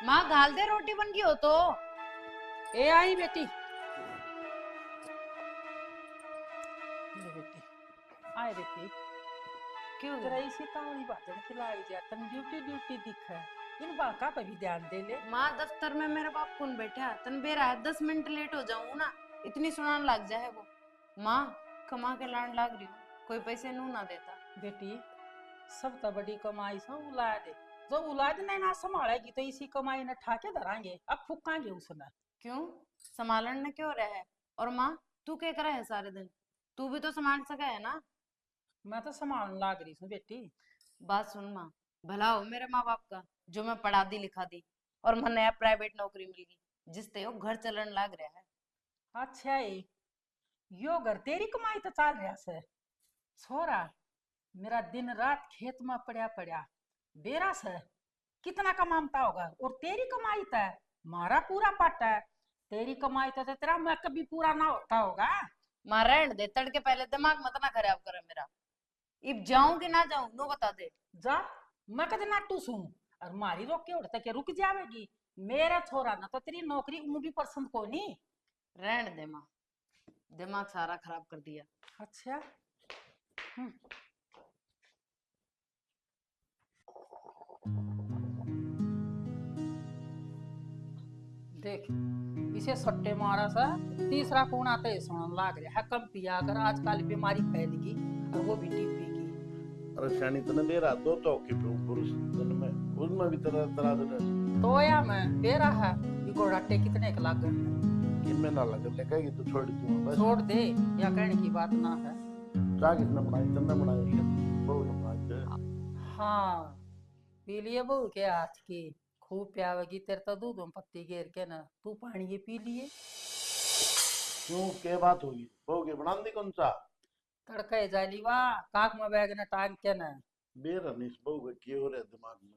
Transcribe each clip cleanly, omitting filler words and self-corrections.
माँ घाल दे, रोटी बन गई हो तो। ए आई बेटी, ले बेटी, आए बेटी। क्यों? तेरा इसी तावड़ी बाजन खिलाई जा, तन ड्यूटी ड्यूटी दिख है। इन बाका पे भी ध्यान दे ले। माँ दफ्तर में मेरा बाप कौन बैठा तन बेरा है, 10 मिनट लेट हो जाऊं ना, इतनी सुनान लग जाए वो। माँ कमा के लान लाग रही हूँ, कोई पैसे नू ना देता। बेटी, सब तो बड़ी कमाई से औलाद है। जो औलाद ने ना संभालेगी तो इसी कमाई ने ठाके धरांगे, अब फूकांगे उसने। क्यों? संभालन ने क्यों रहा है? और माँ तू क्या करा है सारे दिन? तू भी तो संभाल सका है ना। मैं तो संभालने लाग रही हूँ बेटी। बात सुन माँ, भला हो मेरे माँ बाप का जो मैं पढ़ा दी लिखा दी और मैं नया प्राइवेट नौकरी मिल गई जिससे वो घर चलन लाग रहा है। अच्छा है, यो घर तेरी कमाई तो चाल रहा से। छोरा, मेरा दिन रात खेत में पड़ा पड़ा बेरा से कितना कमाता होगा, और तेरी कमाई तो मारा पूरा पाटा है। तेरी कमाई तो तेरा मैं कभी पूरा ना होता होगा। माँ रहने दे, तड़के पहले दिमाग मत ना खराब करे मेरा। इब जाऊं कि ना जाऊं नो बता दे। जा, मैं कद नाटू सुन, और मारी रोक के उड़ते के रुक जावेगी। मेरा छोरा ना तो तेरी नौकरी उन भी पसंद को नहीं। रहने दे माँ, दिमाग सारा खराब कर दिया। अच्छा। हम्म, देख, इसे सट्टे मारा सा तीसरा कौन आता है सुनने लाग रहा है। कम पिया अगर आजकल बीमारी फैलेगी, और वो भी टीबी की। अरे शानी तने दे रहा दो के पुरुष तन में उसमें भी तरह तरह दे तो या मैं बेरा है, ये घोड़ाटे कितने का लाग कि मैं ना लग लेगा तो छोड़ दूं बस। छोड़ दे, या कहने की बात ना है। चाह किसने बनाई तने बनाई बहुत नमाज है। हाँ, पी लिए बहू के हाथ की, खूब प्यावेगी। तेरे तो दूध में पत्ती घेर के ना तू पानी ये पी लिए। क्यों क्या बात होगी बहु के बना दी कौन सा तड़के जाली वाह काक में बैग ने टांग के ना। बेरनिस बहु के क्या हो रहा है दिमाग में।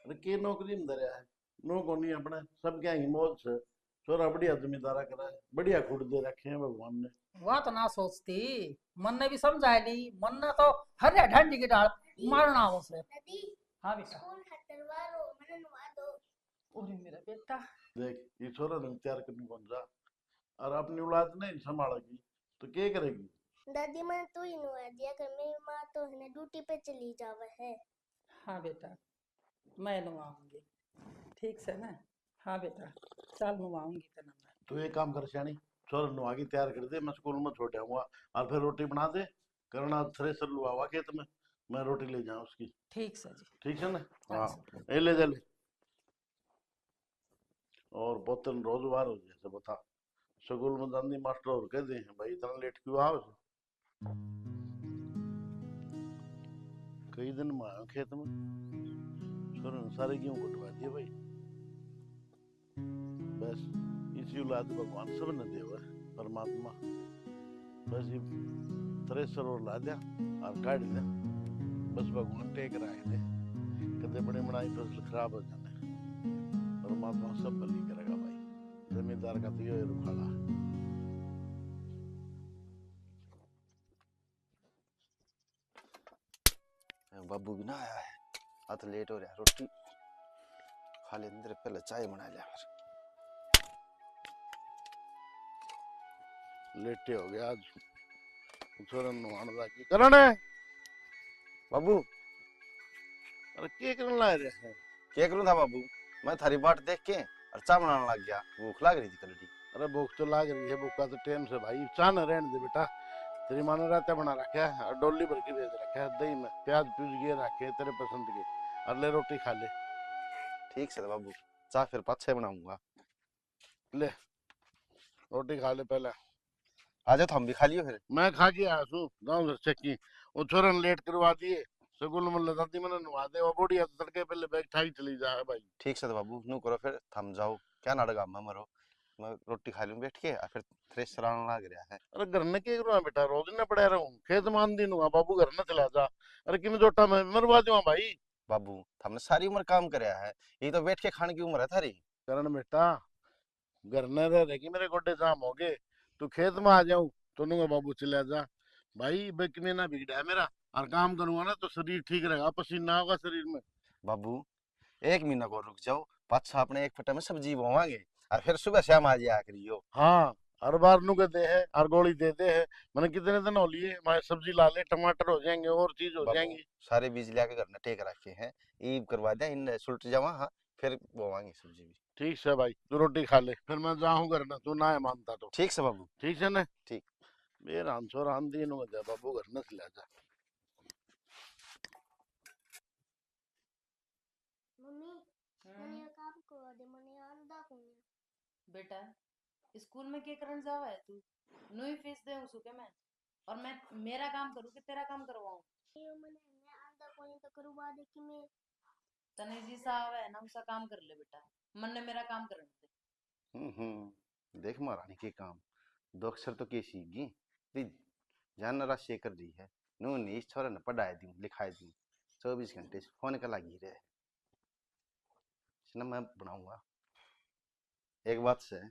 अरे के नौकरी में धरया है नो को नहीं अपने सब क्या ही मौज से छोरा बढ़िया जमींदारा करा है बढ़िया खुद दे रखे हैं भगवान ने। वह तो ना सोचती, मन ने भी समझा ली। मन ने तो हर ढंडी की डाल मारना हो उसे। हाँ बेटा। ओरे मेरा बेटा। देख ये छोरा ने तैयार करनी कौन सा और अपनी औलाद नहीं संभालेगी तो क्या करेगी। दादी मैंने तो ही नुआ दिया कर, मेरी माँ तो है ना ड्यूटी पे चली जावे है। हाँ बेटा, मैं नुआऊंगी, ठीक से ना। हाँ बेटा, चल नुआऊंगी तेना मैं। तो एक काम कर श्यानी छोरा नु आगे तैयार कर दे मैं स्कूल में छोड़ आऊंगा और फिर रोटी बना दे करना थ्रेसर लुआ खेत में मैं रोटी ले जाऊं उसकी। ठीक से जी। ठीक है ना। हाँ हाँ सर। ये ले जा ले और बोतल रोज बार हो जैसे बता स्कूल में जानी मास्टर और कह दे भाई इतना लेट क्यों आओ। कई दिन में आया खेत में छोरे ने सारे गेहूं कटवा दिए भाई बस इसी औलाद भगवान सब ने देवा परमात्मा बस ये थ्रेसर और ला दिया और काट दिया बस भगवान टेक रहा है कदे बड़े बनाई फसल खराब हो जाने परमात्मा सब भली करेगा भाई जमींदार का तो ये रुखाड़ा। बाबू भी ना आया है, आज लेट हो रहा है। रोटी खा ले अंदर, पहले चाय बना लिया फिर। लेटे हो गया आज छोरा नुहान की करण है बाबू अरे के करन ला रहा है। क्या करूं था बाबू, मैं थारी बाट देख के और चाय बनाने लग गया। भूख लग रही थी कलटी। अरे भूख तो लाग रही है भूख का तो टाइम से भाई चाह न रहने दे बेटा तेरी माँ ने रात बना रखा है और डोली भर के दे रखा है दही में प्याज प्यूज ये रखे तेरे पसंद के और ले रोटी खा ले। ठीक से बाबू, चाय फिर पाछे बनाऊंगा। ले रोटी खा ले पहले। आ जाओ, हम भी खा लियो फिर। मैं खा के आया हूँ गाँव से चक्की वो छोरा ने लेट करवा दिए स्कूल में दादी मैंने नवा दे वो बढ़िया तड़के पहले बैग ठाई चली जाए भाई। ठीक से बाबू, नू करो फिर, थम जाओ। क्या नाटक में मरो, मैं रोटी खा लूं बैठ के और फिर थ्रेसर आने लग रहा है। अरे घर ने क्या करूँ बेटा रोज ने पड़ा रहूं खेत मान दिन हुआ बाबू घर न चला जा अरे किन जोटा मैं मरवा दूंगा भाई। बाबू हमने सारी उम्र काम कराया है, ये तो बैठ के खाने की उम्र है थारी। करण बेटा घर न रह रहे कि मेरे गोड्डे जाम हो गए तू खेत में आ जाऊं तो नूंगा बाबू चला जा भाई बेकने ना बिगड़ा है मेरा और काम करूंगा ना तो शरीर ठीक रहेगा पसीना होगा शरीर में। बाबू एक महीना को रुक जाओ, पाछा अपने एक फटे में सब्जी बोवांगे और फिर सुबह शाम आ जाया करियो। हाँ, हर बार नु के दे है, हर गोली देते है। मैंने कितने दिन हो लिए, मैं सब्जी ला ले, टमाटर हो जाएंगे और चीज हो बाबू जाएंगी। सारे बीज लिया के घर में टेक रखे हैं, ईब करवा दे इन सुलट जावा, हाँ फिर बोवांगे सब्जी भी। ठीक है भाई, तू रोटी खा ले, फिर मैं जाऊँ घर ना, तू ना है मानता तो। ठीक से बाबू। ठीक है ना? ठीक। मेरा आंसर आंधी नु जा बाबू घर न ले जा। मम्मी मैंने ये काम करवा दे, मैंने आंदा कोनी। बेटा स्कूल में क्या करने जावा है तू? नु ही फीस दे उसको के मैं, और मैं मेरा काम करूँ कि तेरा काम करवाऊं? ये मैंने आंदा कोनी तो करवा दे कि मैं। तने जी सा आवे है ना उसा काम कर ले बेटा, मन ने मेरा काम करने दे। देख महारानी के काम दो अक्षर तो के सीखी भी, जान राशि कर रही है। नू नहीं इस छोरे ने पढ़ाए दूं लिखाए दूं, 24 घंटे से फोन का लगी रहे। इसने मैं बनाऊंगा एक बात से,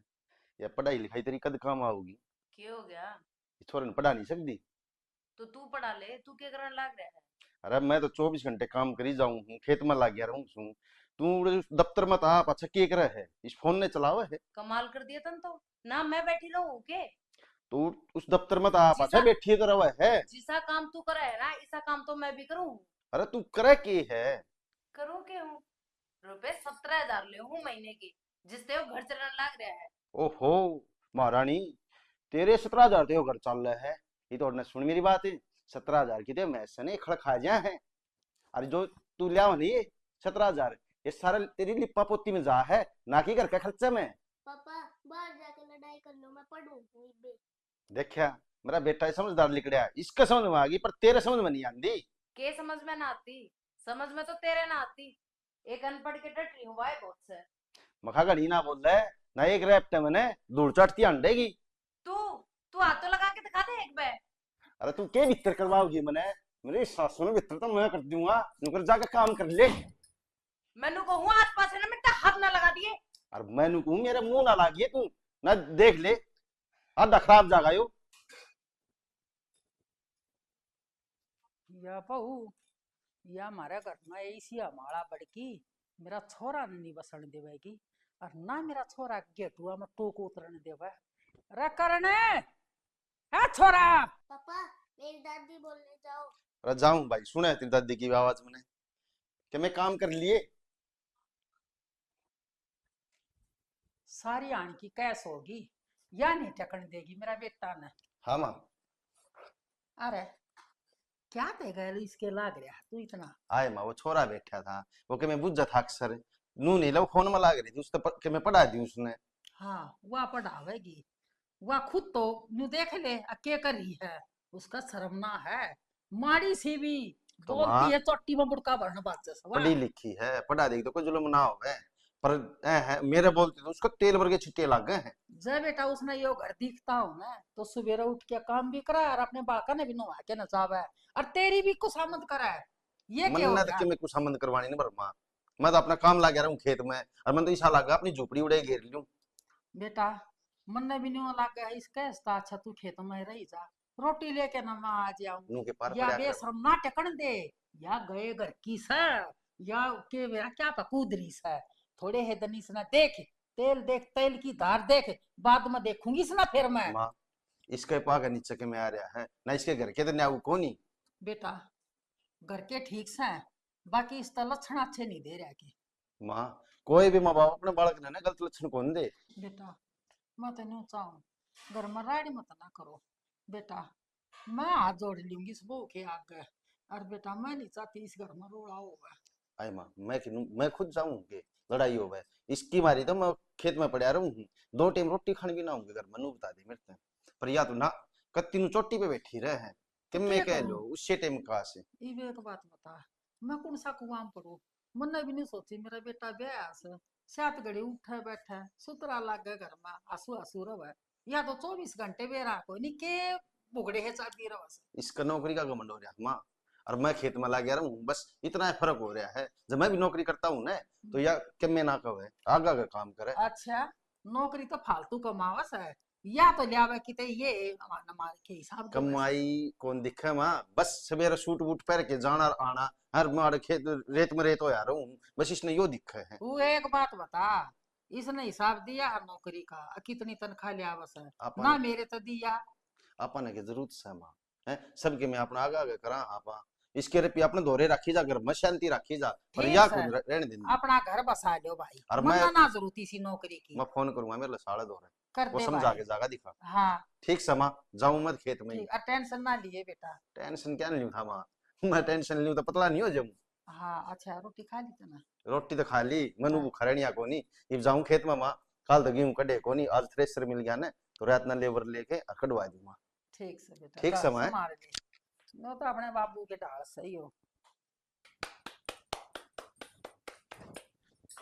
या पढ़ाई लिखाई तेरी कद काम आऊगी। क्या हो गया? इस छोरे ने पढ़ा नहीं सकती। तो तू पढ़ा ले, तू क्या करने लग रहा है? अरे मैं तो 24 घंटे काम करी जाऊं हूँ, खेत में लग गया रहूं हूँ। तू उस दफ्तर में था पाछा के करे है, इस फोन ने चलावे है। कमाल कर दिया तन तो ना, मैं बैठी रहूं के? तू उस दफ्तर में था पाछा बैठी कर रहा है। जिसा काम तू करे है ना, ऐसा काम तो मैं भी करूं। अरे तू करे के है? करूं के हूँ? रुपए 17,000 ले हूँ महीने के, जिससे वो घर चलने लग रहा है। ओहो महारानी, तेरे 17,000 ते घर चल रहा है? ये तो सुन मेरी बात है, 17,000 की तो मैसे ने खड़ खा जा है। अरे जो तू लिया नहीं 17,000, ये सारा तेरी लिपा पोती में जा है, ना कि घर का खर्चा में। पापा बाहर जाके लड़ाई कर लो, मैं पढ़ूं वहीं पे। देखा मेरा बेटा समझदार लिखड़ा, इसका समझ में आ गई पर तेरे समझ में नहीं आती। के समझ में ना आती? समझ में तो तेरे ना आती। एक अनपढ़ के डट रही हूँ भाई बहुत से। मखा घड़ी ना बोल रहा है ना, एक रैप्टे मैंने धूल चटती अंडेगी। तू तू हाथ तो लगा के दिखा दे एक बार। अरे तू के भीतर करवाओगी मैंने? मेरी सासू ने भीतर तो मैं कर दूंगा, नुकर जाके काम कर ले। मैनू को हुआ आस पास है ना, मिट्टा हाथ ना लगा दिए। और मैनू कहूं मेरे मुंह ना लागिए तू, ना देख ले आधा खराब जागा यो। या बहू, या हमारे घर में ऐसी हमारा बड़की मेरा छोरा नहीं बसने देवेगी, और ना मेरा छोरा गेटुआ में टोक उतरने देवे। रे करने है छोरा। पापा मेरी दादी बोलने जाओ। अरे जाऊं भाई, सुने तेरी दादी की आवाज मैंने कि मैं काम कर लिए। सारी आन की कैस होगी, या नहीं टकन देगी मेरा बेटा ने। हाँ माँ। अरे क्या देगा इसके लाग रहा तू इतना? आए माँ, वो छोरा बैठा था, वो कि मैं बुझ था अक्सर, नू नहीं लो फोन में लाग रही थी उसने कि मैं पढ़ा दी उसने। हाँ वह पढ़ावेगी, वह खुद तो न्यू देख ले अके करी है, उसका शर्म ना है। माड़ी सी भी तो बोलती है चोटी में बुड़का भरने बात जैसा। पढ़ी लिखी है, पढ़ा देगी तो कोई जुल्म ना हो पर है मेरे बोलते तो उसको तेल वर्गे छिट्टे लग गए हैं। जब बेटा उसने यो घर दिखता हो ना तो सवेरे उठ के काम भी करा और अपने बाका ने भी नुआ के नचावा है, और तेरी भी कुछ करा है। ये क्या हो मन्नत गया? के मैं कुछ संबंध करवानी नहीं बरमा, मैं तो अपना काम लगा रहा हूँ खेत में, और मैं तो ऐसा लगा अपनी झोपड़ी उड़े घेर लूं। बेटा मन ने भी नुआ लग गया इसका ऐसा, अच्छा तू खेत में रही जा, रोटी लेके ना मैं आ जाऊं। नू के पार या पड़ा कर। बेशरम ना टकन दे, या गए घर की सा, या के मेरा क्या पकूदरी सा। थोड़े है दनीस ना देख, तेल देख, तेल की धार देख, बाद में देखूंगी ना फिर मैं। माँ इसके पा के नीचे के में आ रहा है ना, इसके घर के तो न्याऊ कोनी। बेटा घर के ठीक से हैं, बाकी इस लक्षण अच्छे नहीं दे रहा की। माँ कोई भी माँ बाप अपने बालक ने ना गलत लक्षण कौन दे। बेटा मैं तेन चाहूँ घर में राड़ी मत ना करो बेटा, मैं हाथ जोड़ लूंगी इस बहू के आगे, और बेटा मैं नहीं चाहती इस घर में रोड़ा होगा। आई माँ मैं खुद जाऊं के लड़ाई हो गए इसकी मारी तो मैं खेत में पड़ा रहूं हूँ, 2 टाइम रोटी खाने भी ना होंगे घर में, नू बता दे मेरे से। पर या तो ना कत्ती नु चोटी पे बैठी रहे हैं कि मैं कह लो उससे टाइम कहा से। ये एक बात बता, मैं कौन सा कुआं पढ़ू? मैंने भी नहीं सोची मेरा बेटा ब्याह से 7 घड़ी उठे बैठे सुतरा लागे घर में आंसू आंसू रवे, या तो 24 घंटे बेरा कोई नहीं के बुगड़े है चाहती रवा। इसका नौकरी का घमंड हो रहा है माँ, और मैं खेत में लग गया हूँ, बस इतना फर्क हो रहा है। जब मैं भी नौकरी करता हूँ ना तो या कि मैं ना कहे आगा का काम करे। अच्छा नौकरी तो फालतू कमावस है, या तो लियावे कि ये मार के हिसाब दो बस। कमाई कौन दिखे माँ, बस सवेरे सूट बूट पहन के जाना और आना, हर मारे खेत रेत में रेत हो यार हूँ, बस इसने यो दिखे है। तू एक बात बता, इसने हिसाब दिया हर नौकरी का, कितनी तनख्वाह लिया बस है ना, अपन मेरे तो दिया। अपन के जरूरत से माँ है, सबके में अपना आगे आगे करा आपा, इसके रुपये अपने धोरे रखी जा, घर में शांति रखी जा, और ठीक या सर, खुद रहने देनी। अपना घर बसा लो भाई, और मन्ना ना जरूरत इसी नौकरी की। मैं फोन करूंगा मेरे लिए साढ़े धोरे, कर वो दे समझा भाई। के जागा दिखा। हाँ ठीक समा, जाऊं मत खेत में ही। ठीक, और टेंशन ना लिए बेटा। टेंशन क्या नहीं था माँ, मैं टेंशन लूं तो पतला नहीं हो जाऊं। हाँ अच्छा, रोटी खा ली तना? रोटी तो खा ली, मनु हाँ। भूखा रहनिया को नहीं, इब जाऊं खेत में माँ, कल तो गेहूं कटे को नहीं, आज थ्रेसर मिल गया ना, तो रात ना लेबर लेके कटवा दूं माँ। ठीक से बेटा, ठीक जा, समय। संभाल ले। नो तो अपने बाबू के डाल सही हो।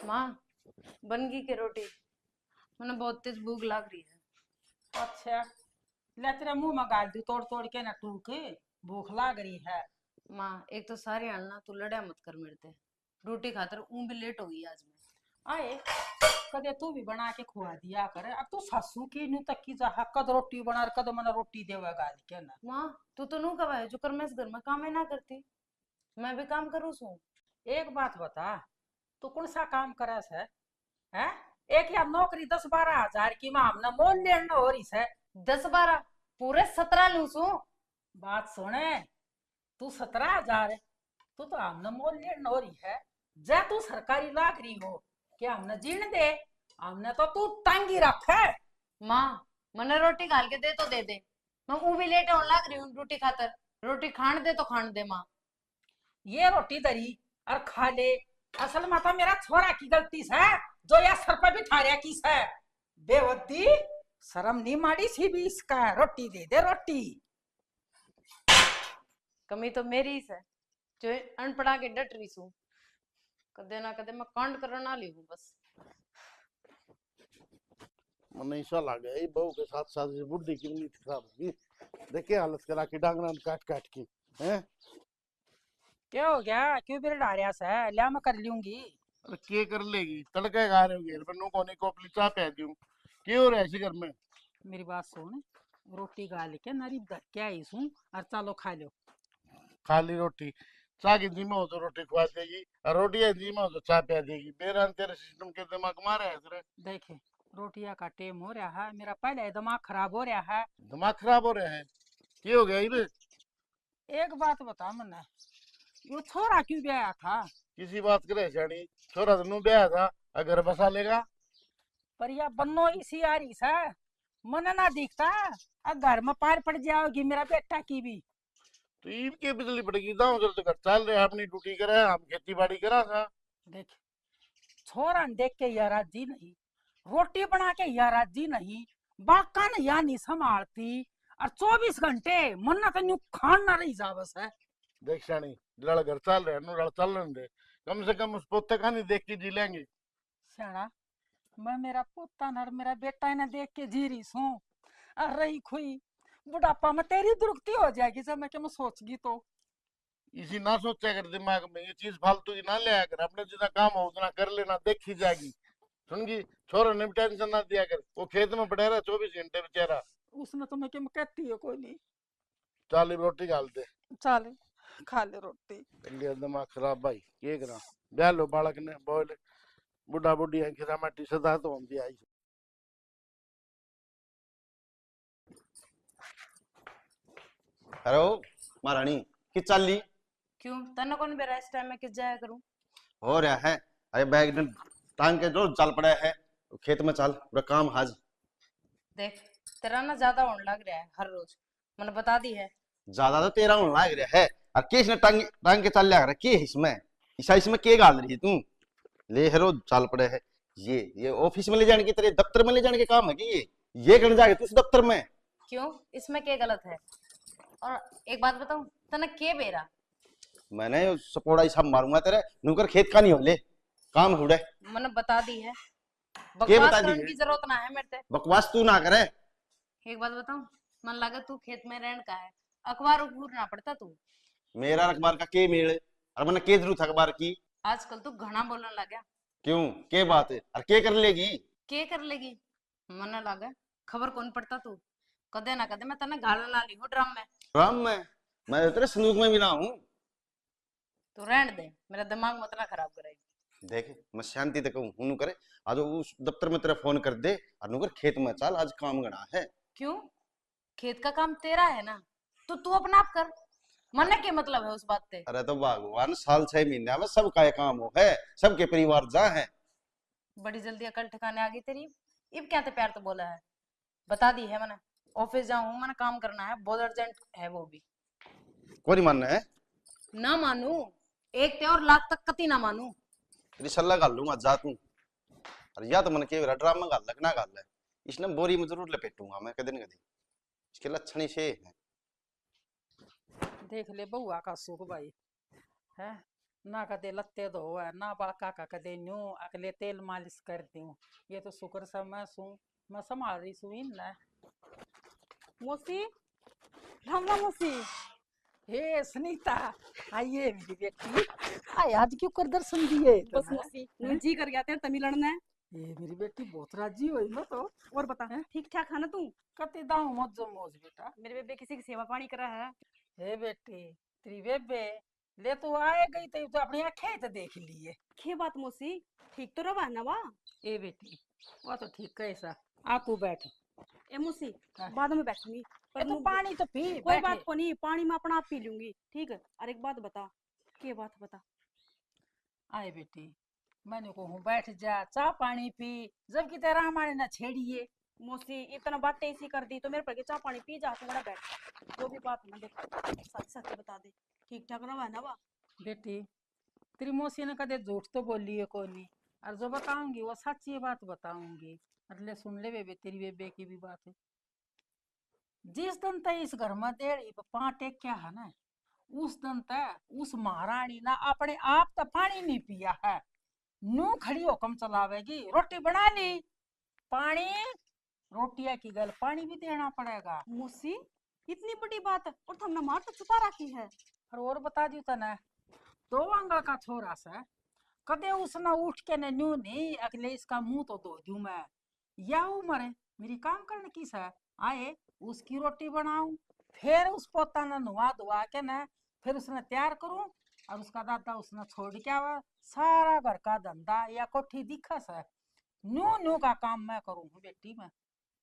माँ बन गई के रोटी? मैंने बहुत तेज भूख लग रही है। अच्छा, ले तेरे मुंह में गाल दी तोड़ तोड़ के ना, तू के भूख लाग रही है। माँ एक तो सारी आना तू लड़ा मत कर मेरे ते, रोटी खातर ऊं भी लेट हो गई आज मैं। आए कदे तू भी बना के खुआ दिया करे, अब तू सासू की नु तक की जा, कद रोटी बना, कद मना रोटी देवा गाल के ना। माँ तू तो नू कब है जो कर मैं इस घर में काम ही ना करती, मैं भी काम करूँ सू। एक बात बता, तू कौन सा काम करस है? एक या नौकरी 10-12 हजार की मां हमने मोल लेना हो रही है। 10-12 पूरे 17 लू सू। बात सुने, तू 17 हजार, तू तो हमने मोल लेना हो रही है, जा तू सरकारी लाग रही हो, क्या हमने जीण दे, हमने तो तू टांगी रख है। माँ मने रोटी खाल के दे तो दे दे, मैं ऊं भी लेट होने लग रही हूँ रोटी खातर, रोटी खान दे तो खान दे माँ। ये रोटी दरी और खा ले, असल में तो मेरा छोरा की गलती है, जो या सर पर बिठा रहा किस है। बेवती शर्म नहीं मारी सी भी इसका, रोटी दे दे रोटी। कमी तो मेरी ही है जो अनपढ़ा के डट रही सू, कदे ना कदे मैं कांड करना ली हूँ बस। मन ऐसा लगा ये बहू के साथ साथ ये बुढ़ी की नहीं खराब होगी, देखे हालत करा के डांगना काट काट के हैं। क्या हो गया, क्यों बिर डारिया से, लिया मैं कर लूंगी। अरे के कर लेगी, तड़के खा रहे हो घेर पर नु कोने कोपली चाह पै दूं, के हो रहा है इसी घर में। मेरी बात सुन, रोटी गाल के नरी धक के आई सू, और चलो खा लो। खाली रोटी चाह की धीमा हो तो रोटी खवा देगी, और रोटी है धीमा हो तो चाह पै देगी, बेरान तेरे सिस्टम के दिमाग मारे है तेरे। देखे रोटिया का टेम हो रहा है, मेरा पहले दिमाग खराब हो रहा है। दिमाग खराब हो रहे हैं, ये हो गया ये। एक बात बता मन्ने, यो छोरा क्यों ब्याया था? किसी बात करे जानी, छोरा तो नु ब्याह था, अगर बसा लेगा। पर यह बन्नो इसी आ रही है, मन ना दिखता, अब घर में पार पड़ जाओगी मेरा बेटा की भी। तो ईद के बिजली पड़ेगी, दाव कर तो घर चल रहे, अपनी ड्यूटी करे, हम खेती बाड़ी करा था। देख छोरा ने देख के यह राजी नहीं, रोटी बना के यह राजी नहीं, बाका ने या नहीं संभालती, और 24 घंटे मन्ना तो न्यू खान ना रही जा बस है। देख शानी, लड़ घर चल रहे नु लड़ चलन दे, कम से कम उस पोते का नहीं देख के जी लेंगे। श्याणा, मैं मेरा पोता और मेरा बेटा इन्हें देख के जी रही हूँ, और रही खुई बुढ़ापा में तेरी दुरुक्ति हो जाएगी जब मैं क्या मैं सोचगी तो। इसी ना सोचा कर दिमाग में, ये चीज फालतू की ना ले आया कर, अपने जितना काम हो उतना कर लेना, देखी जाएगी। सुनगी, छोरा ने भी टेंशन ना दिया कर, वो खेत में पड़ा रहा 24 घंटे बेचारा। उसने तो मैं क्या कहती है कोई नहीं। चाली रोटी डाल दे, चल खा ले रोटी। लिया दिमाग खराब भाई, ये करा ब्याह लो बालक ने बोल, बुढ़ा बुढ़ी खिरा माटी सदा तो हम भी आई। हेलो महारानी, कि चल ली? क्यों तने कौन बेरा इस टाइम में किस जाया करूं? हो रहा है, अरे बैग ने टांग के जो चल पड़ा है, खेत में चल, पूरा काम हाज। देख तेरा ना ज्यादा होने लग रहा है हर रोज, मैंने बता दी है। ज्यादा तो तेरा होने लग रहा है, और किस ने टांग टांग के चल लिया के इसमें, इसमें के गाल रही है तू? ले हेरो चल पड़े है, ये ऑफिस में ले जाने की, तेरे दफ्तर में ले जाने के काम है कि ये करने जाके तू दफ्तर में? क्यों इसमें क्या गलत है? और एक बात बताऊं, तने के बेरा मैंने सपोड़ा सब मारूंगा तेरे नुकर, खेत का नहीं हो ले काम हुड़े। मैंने बता दी है, के बकवास बता दी करने है? की जरूरत ना है मेरे से। बकवास तू ना करे। एक बात बताऊं, मन लगा तू खेत में रहने का है, अखबार उखूर ना पड़ता तू। मेरा अखबार का के मेल, और मैंने के जरूरत अखबार की? आजकल तू घना बोलने लगा। क्यों, के बात है, और के कर लेगी? के कर लेगी? मन लगा खबर कौन पड़ता तू? कदे ना कदे मैं तने गाला ला ली हूँ ड्रम में। राम मैं तेरे संदूक में भी ना हूँ। तू रहन दे, मेरा दिमाग मत ना खराब करेगी। देख मैं शांति तक कहूँ हुनु करे, आज उस दफ्तर में तेरा फोन कर दे और नु कर खेत में चल, आज काम गणा है। क्यों? खेत का काम तेरा है ना, तो तू अपना आप कर। मरने के मतलब है उस बात पे? अरे तो भगवान साल 6 महीने में सबका ये काम हो है, सबके परिवार जा है। बड़ी जल्दी अकल ठिकाने आ गई तेरी। इब क्या ते प्यार तो बोला है, बता दी है मैंने। ऑफिस जाऊँ, मैंने काम करना है, बहुत अर्जेंट है वो भी। कौन मानना है? ना मानू, एक ते और लाख तक कती ना मानू। तेरी सलाह गाल लूंगा जा तू। और या तो मन के ड्रामा गाल लगना गाल है, इसने बोरी में जरूर लपेटूंगा मैं कदे न कदे। इसके लक्षण ही से है। देख ले बउआ का सुख भाई है ना, कदे लत्ते धो है ना बाका का कदे न्यू अगले तेल मालिश कर दूं। ये तो शुक्र सब मैं संभाल रही सू इन ना। मौसी, राम राम मौसी। हे सुनीता, आइए मेरी बेटी। आय आज क्यों कर दर्शन दिए बस तुम्हें? मौसी नु जी कर गया थे तमी लड़ना है। ये मेरी बेटी बहुत राजी हुई ना तो। और बता, ठीक ठाक है ना तू? कते दाऊ मौज मौज बेटा। मेरे बेबे किसी की सेवा पानी करा है? हे बेटी तेरी बेबे ले तू आए गई तो अपनी आंखें तो देख लिए। खे बात मौसी, ठीक तो रवा है ना वा? ए बेटी वो तो ठीक कैसा, आ तू बैठ। ए मौसी, हाँ। बाद में बैठूंगी। ए तू नु- पानी तो पी। कोई बैठ बात ले। को नहीं, पानी मैं अपना आप पी लूंगी, ठीक है। और एक बात बता, के बात बता। आए बेटी मैंने कहूँ बैठ जा, चाह पानी पी, जबकि तेरा हमारे ना छेड़िए। मौसी इतना बातें ऐसी कर दी तो मेरे पर के चाह पानी पी जा, तुम्हारा बैठ। जो भी बात ना देख, सच सच बता दे, ठीक ठाक रवा है ना वा? बेटी तेरी मौसी ने कदे झूठ तो बोली है कोई नहीं, और जो बताऊंगी वो सच्ची बात बताऊंगी। अगले सुन ले बेबे, तेरी बेबे की भी बात है। जिस दिन तक इस घर में देड़ी पाँच टेक क्या है ना, उस दिन तक उस महारानी ना अपने आप तो पानी नहीं पिया है, नू खड़ी हुक्म चलावेगी। रोटी बना ली, पानी, रोटियां की गल पानी भी देना पड़ेगा। मौसी इतनी बड़ी बात और तुमने मार तो छुपा रखी है। और बता दियो तने, दो आंगल का छोरा सा, कदे उसने उठ के ने न्यू नहीं अगले इसका मुंह तो धो दूं मैं। या उम्र है मेरी काम करने की सा, आए उसकी रोटी बनाऊं, फिर उस पोता ने नुआ धुआ के न फिर उसने तैयार करूं, और उसका दादा उसने छोड़ के आवा। सारा घर का धंधा या कोठी दिखा सा, न्यू न्यू का काम मैं करूं बेटी मैं।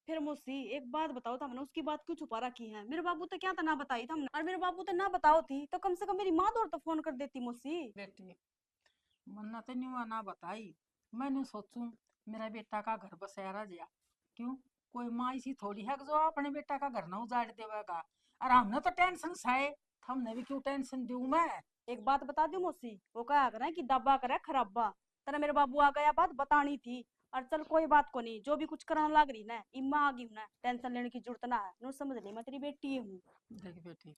फिर मौसी एक बात बताओ, था मैंने उसकी बात क्यों छुपा रखी है? मेरे बाबू तो क्या था ना बताई था हमने, और मेरे बाबू तो ना बताओ थी तो कम से कम मेरी माँ दौड़ तो फोन कर देती मौसी। बेटी मन्ना तो न्यू ना बताई, मैंने सोचूं मेरा बेटा का घर बसेरा गया। क्यों, कोई माँ ऐसी थोड़ी है कि जो अपने बेटा का घर ना उजाड़ देवेगा। और हमने तो टेंशन साए, हमने भी क्यों टेंशन दूं मैं। एक बात बता दी मौसी, वो क्या करे कि दब्बा करे खराबा। तेरा मेरे बाबू आ गया, बात बतानी थी। और चल कोई बात को नहीं, जो भी कुछ कराना लाग रही ना इम्मा आ गई हूं ना, टेंशन लेने की जरूरत ना है। नु समझ ले मैं तेरी बेटी हूँ। देख बेटी,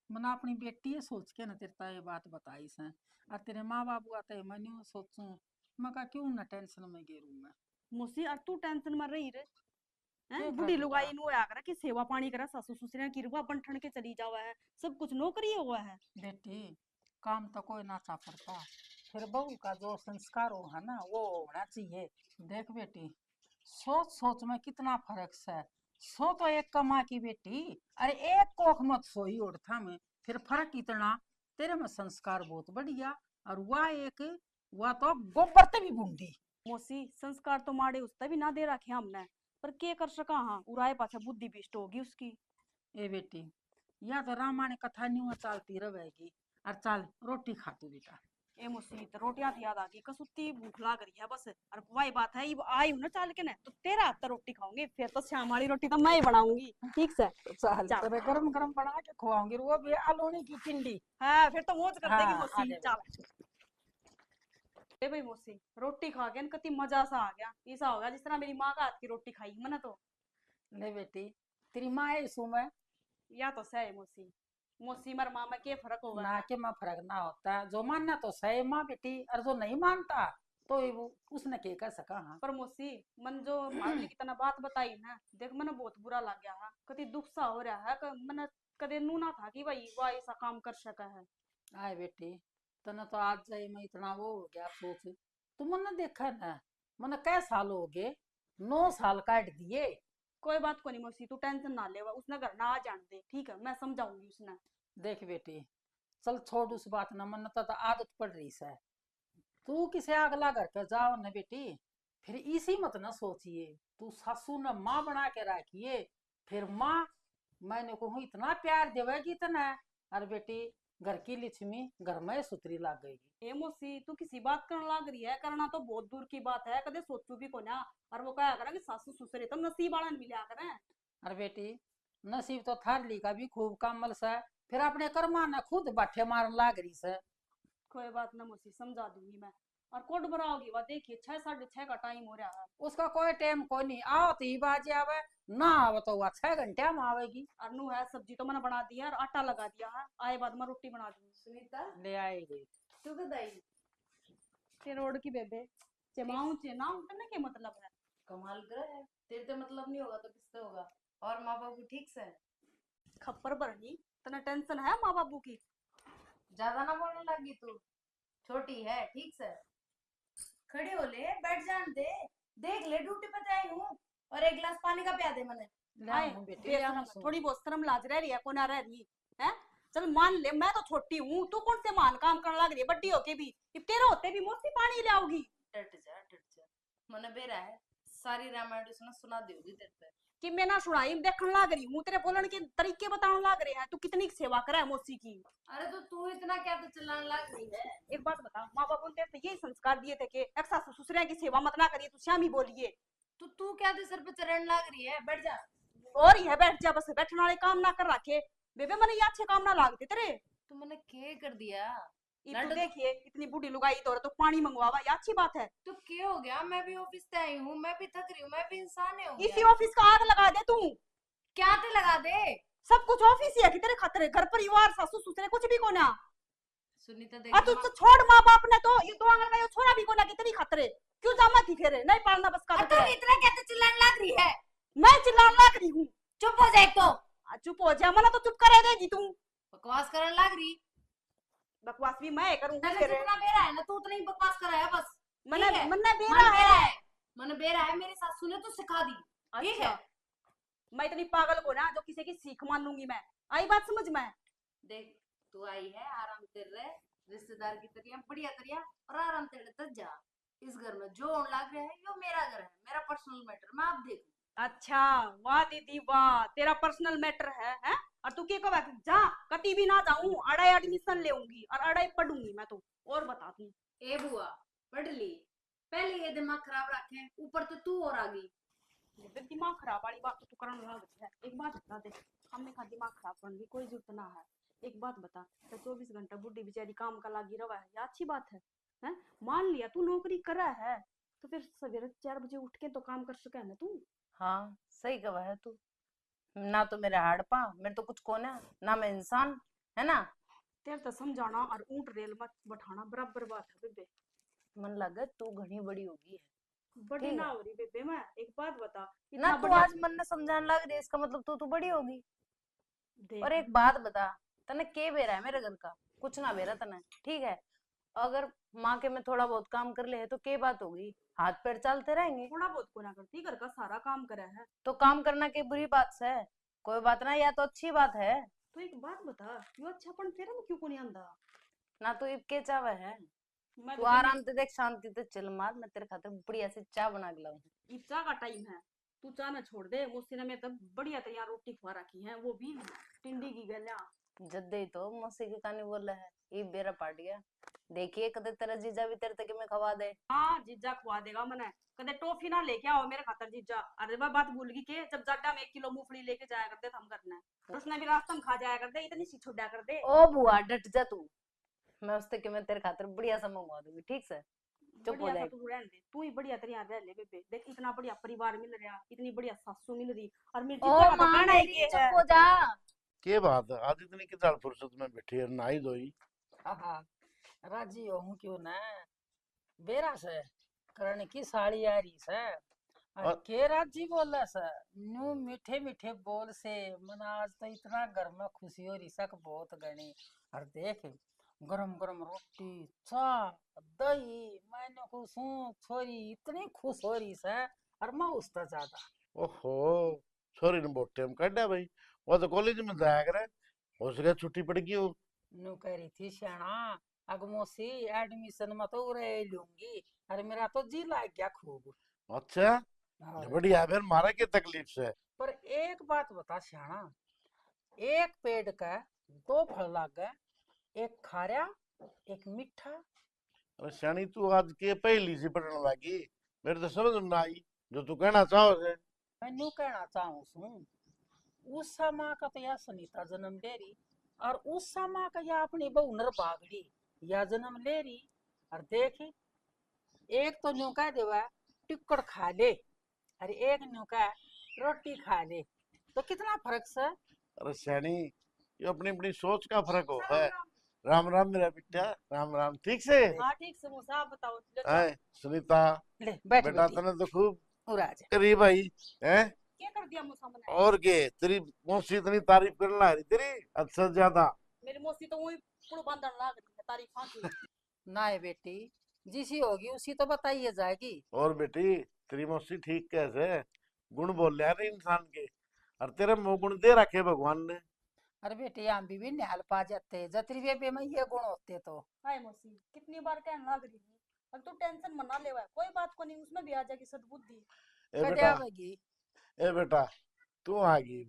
मना अपनी बेटी है सोच के ना तेरे ता ये बात बताई से, और तेरे माँ बाबू आते हैं मैं न्यू सोचूं, मैं कहा क्यों ना टेंशन में गेरू मैं। मौसी और तू टेंशन में रही रे हैं? देख बुढ़ी बेटा, लुगाई नु आ करा कि सेवा पानी करा, सासू ससुर की रुआ बन ठन के चली जावा है, सब कुछ नौकरी हुआ है। बेटी काम तो कोई ना चा पड़ता, फिर बहू का जो संस्कार हो है ना वो होना चाहिए। देख बेटी, सोच सोच में कितना फर्क है। सो तो एक कमा की बेटी, अरे एक कोख मत सोई उड़था में, फिर फर्क इतना। तेरे में संस्कार बहुत बढ़िया, और वह एक, वह तो गोबर ते भी बूंदी। मौसी संस्कार तो माड़े उससे भी ना दे रखे हमने, पर के कर सका। हाँ उराए पाछा बुद्धि बिष्ट होगी उसकी। ए बेटी या तो रामायण कथा न्यू चलती रहेगी, और चल रोटी खा तू बेटा। ए मौसी तो रोटियां तो याद आ गई, कसुत्ती भूख लाग रही है बस। और वही बात है, अब आई हूं ना चाल के ना, तो तेरा हाथ तो रोटी खाऊंगी, फिर तो श्याम वाली रोटी तो मैं ही बनाऊंगी, ठीक से। चल चल। तेरे गरम गरम बना के खुआऊंगी, वो भी आलोनी की पिंडी। हाँ फिर तो मौज कर देगी हाँ आ मौसी। जा चल बेटा। ए भाई मौसी, रोटी खा के न कति मजा सा आ गया, ऐसा होगा जिस तरह मेरी माँ का हाथ की रोटी खाई मैंने तो। ले बेटी तेरी माँ है सु में, या तो सही मौसी, मौसी मर माँ में के फर्क होगा ना के में फर्क ना होता, जो मानना तो सही माँ बेटी, और जो नहीं मानता तो वो उसने के कर सका। हाँ पर मौसी मन जो मारने की तना बात बताई ना, देख मैंने बहुत बुरा लग गया है, कति दुख सा हो रहा है। मैंने कदे नू ना था कि भाई वह ऐसा काम कर सका है। आए बेटी, तने तो आज जाए मैं इतना वो हो गया सोच। तू मैंने देखा ना, मैंने कै साल हो गए, 9 साल काट दिए, कोई बात को नहीं मौसी, तू टेंशन ना ले, उसने घर ना आ जान दे, ठीक है, मैं समझाऊंगी उसने। देख बेटी, चल छोड़ उस बात ना, मन तो आदत पड़ रही है। तू किसे अगला घर पे जाओ न बेटी, फिर इसी मत न सोचिए। तू सासू ने माँ बना के रखिए, फिर माँ मैंने कहूँ इतना प्यार देवेगी इतना। और बेटी, घर की लक्ष्मी घर में सुतरी लाग गई। ए मौसी, तू किसी बात करने लग रही है, करना तो बहुत दूर की बात है, कदे सोचू भी को ना। और वो कहा करा कि सासू ससुर तो नसीब वाला मिला करे। और बेटी, नसीब तो थार ली का भी खूब कमल से, फिर अपने कर्मा ने खुद बाठे मारन लाग रही से। कोई बात ना मौसी, समझा दूंगी मैं। और कोड बनाओगी, वह देखिए 6 साढ़े 6 का टाइम हो रहा है। उसका कोई टाइम कोई नहीं, आओ तो ही बाजे आवे, ना आवे तो वह 6 घंटे में आवेगी। और नू है, सब्जी तो मैंने बना दी है और आटा लगा दिया है, आए बाद में रोटी बना दूंगी। सुनीता ले आएगी। तू कदाई ते रोड की बेबे चमाऊ चेनाऊ करने के मतलब है। कमाल कर है, तेरे तो मतलब नहीं होगा तो किससे होगा। और माँ बाबू ठीक से? खप्पर भरनी, तना टेंशन है माँ बाबू की? ज्यादा ना बोलने लगी तू, छोटी है ठीक से। खड़ी हो ले, बैठ जान दे, देख ले ड्यूटी पे आई हूँ। और एक गिलास पानी का पिया दे मने। ले आए आऊं बेटी, ले बेशरम, आऊं सो। थोड़ी बहुत शर्म लाज रह रही है, को ना रह रही है? चल मान ले, मैं तो छोटी हूँ, तू कौन से मान काम करने लग रही है बड्डी होके भी? इब तेरे होते भी मौसी पानी ले आओगी। डट जा मने बेरा है, सारी रामायण उसने सुना देगी तेरे पे। कि मैं ना सुनाई देखने लग रही हूँ, तेरे बोलने के तरीके बताने लग रहे हैं, तू कितनी सेवा करे है मौसी की। अरे तो तू इतना क्या तो चिल्लाने लग रही है? एक बात बता, माँ बाप ने तेरे यही संस्कार दिए थे कि एक सासू ससुर की सेवा मत ना करिए, तू श्यामी बोलिए। तो तू क्या तो सर पे चढ़ने लग रही है, बैठ जा। और यह बैठ जा, बस बैठने वाले काम ना कर रखे। बेबे मैंने ये अच्छे काम ना लागते तेरे। तू मैंने के कर दिया? ये लड्डू तू तो- देखिए, इतनी बूढ़ी लुगाई तो तो पानी मंगवावा, ये अच्छी बात है। तो क्या हो गया? मैं भी ऑफिस से आई हूँ, मैं भी थक रही हूँ, मैं भी इंसान हूँ इसी यार। ऑफिस का आग लगा दे तू। क्या ते लगा दे? सब कुछ ऑफिस ही है कि तेरे खतरे, घर परिवार सासू ससुर कुछ भी को ना। सुनीता आ देख तू तो छोड़, माँ बाप ने तो ये दो आंगन का ये छोरा भी को ना, कितनी खतरे। क्यों जामा थी फिर नहीं पालना बस का और तू इतना क्या तो चिल्लाने लग रही है? मैं चिल्लाने लग रही हूँ? चुप हो जा एक तो। चुप हो जा, मना तो चुप करे देगी तू। बकवास करने लग रही। बकवास भी मैं करूंगी मैंने फिर। जितना बेरा है ना, तू उतना ही बकवास कराया बस। मैंने ठीक है? मैंने मन बेरा बेरा है। है, मन बेरा है, मेरी सासू ने तो सिखा दी। ठीक अच्छा, है? मैं इतनी पागल को ना जो किसी की सीख मान लूंगी मैं। आई बात समझ में? देख, तू आई है आराम कर रहे, रिश्तेदार की तरह बढ़िया करिया और आराम तेरे तक जा। इस घर में जो होने लग रहा है यो मेरा घर है, मेरा पर्सनल मैटर, मैं आप देखूं। अच्छा, वाह दीदी वाह, तेरा पर्सनल मैटर है? और तू क्या कहा जा, कती भी ना जाऊं, अड़ाई एडमिशन लेऊंगी और अड़ाई पढ़ूंगी मैं तो। और बता तू। ए बुआ, पढ़ ली, पहले ये दिमाग खराब रखे, ऊपर तो तू और आ गई। जब दिमाग खराब वाली बात तो तू करने लग रही है। एक बात बता दे, हमने कहा दिमाग खराब करने की कोई जरूरत ना है। एक बात बता, तो 24 घंटा बुढ़ी बेचारी काम का लागी रवा है, ये अच्छी बात है? हैं? मान लिया तू नौकरी करा है, तो फिर सवेरे 4 बजे उठ के तो काम कर सके ना तू। हाँ सही कहा है तू। ना तो मेरा हड़पा, मेरे तो कुछ कोना, ना मैं इंसान, है ना? तेरे तो समझाना और ऊंट रेल मत बैठाना बराबर बात है बेबे। मन लगा तू घनी बड़ी होगी है। बड़ी ठीक ना है। हो रही बेबे मैं, एक बात बता। ना इतना तू बढ़िया आज मन ने समझाने लग रही है, इसका मतलब तू बड़ी होगी। देख। और एक बात बता, तने के बेरा है मेरे घर का? कुछ ना बेरा तने, ठीक है? अगर माँ के में थोड़ा बहुत काम कर ले तो के बात होगी, हाथ पैर चलते रहेंगे। थोड़ा बहुत को ना करती, घर का सारा काम करे है। तो काम करना के बुरी बात से कोई बात ना, या तो अच्छी बात है। तो एक बात बता, यो अच्छापन तेरे में क्यों को नहीं आंदा? ना तो इब के चावे है। मैं तू तो आराम से देख, शांति से चिल मार, मैं तेरे खातिर बढ़िया से चाय बना के लाऊं। इब चाह का टाइम है, तू चाह ना छोड़ दे। मुझसे ने मैं तब बढ़िया तैयार रोटी खुआ रखी है, वो भी टिंडी की गलियां। जद्दे ही तो मौसी की कहानी बोल रहा है, इब बेरा पाट गया। देखिए कदे तेरा जीजा भी तेरे तक में खवा दे। हाँ जीजा खुआ देगा मने। कदे टॉफी ना लेके आओ मेरे खातर जीजा। अरे वह बात भूल गई के जब जाटा में 1 किलो मूंगफली लेके जाया करते हम करना, उसने भी रास्ते में खा जाया करते, इतनी सी छोड़ा कर दे। ओ बुआ डट जा तू, मैं उसते के मैं तेरे खातिर बढ़िया सा मंगवा दूंगी, ठीक से? चुप हो बढ़िया सा जाए। तू रहने दे, तू ही बढ़िया तरिया रह ले बेबे। देख इतना बढ़िया परिवार मिल रहा, इतनी बढ़िया सासू मिल रही, और मेरी ओ जीजा का तो माँ कहना ही मेरी, के है। चुप हो जा। के बात है आज इतनी किताल फुर्सत में बैठी है, नहाई धोई? हाँ, राजी हूँ क्यों ना, बेरा से करने की साड़ी आ रही से। और और- के राजी बोला से, न्यू मीठे मीठे बोल से मन आज तो इतना घर में खुशी हो रही सक बहुत गणी। और देख, गरम गरम रोटी चाय दही, मैंने खुश हूँ, छोरी इतनी खुश हो रही से, और मैं उससे ज्यादा। ओहो, छोरी ने बहुत टाइम काटा भाई, वो तो कॉलेज में जाया करे, हो सके छुट्टी पड़ गई हो। नु कह रही थी श्याणा अगमोसी एडमिशन में तो रह लूंगी। अरे मेरा तो जी लाग गया खूब। अच्छा, और बढ़िया, फिर मारा के तकलीफ से। पर एक बात बता श्याणा, एक पेड़ का दो फल लागे, एक खारा एक मीठा। अरे श्यानी तू आज के पहली सी पढ़ने लगी, मेरे तो समझ में ना आई जो तू कहना चाहो से। मैं न्यू कहना चाहूँ सू उस समय का तो या सुनीता जन्म ले रही, और उस समय का या अपनी बहू नरबागड़ी या जन्म ले रही। और देखी एक तो न्यू कह देवा टिक्कड़ खा ले, और एक न्यू कह रोटी खा ले, तो कितना फर्क से। अरे श्यानी, ये अपनी अपनी सोच का फर्क हो है। राम राम राम मेरा बेटा, राम राम। ठीक से हाँ ठीक से मौसा, आप बताओ ले तो। है सुनीता, ले बैठ बेटा बेटी तने तो खूब उरा जा। करी भाई है। क्या कर दिया मौसा मैंने? और के तेरी मौसी इतनी तारीफ करने लग रही तेरी, अच्छा ज्यादा। मेरी मौसी तो वही पुड़ बांधन लाग रही है तारीफां की। ना है बेटी, जिसी होगी उसी तो बताइए जाएगी। और बेटी तेरी मौसी ठीक कैसे, गुण बोल रहे इंसान के, और तेरे मुंह गुण दे रखे भगवान ने। अरे बेटी हम भी निहाल पा जाते जतरी बेबे में ये गुण होते तो। हाय मौसी, कितनी बार कहने लाग रही हूँ, अब तू टेंशन मना लेवा, कोई बात को नहीं, उसमें भी आ जाएगी सद्बुद्धि। ए कदे बेटा, आवेगी। ए बेटा, तू आ गई,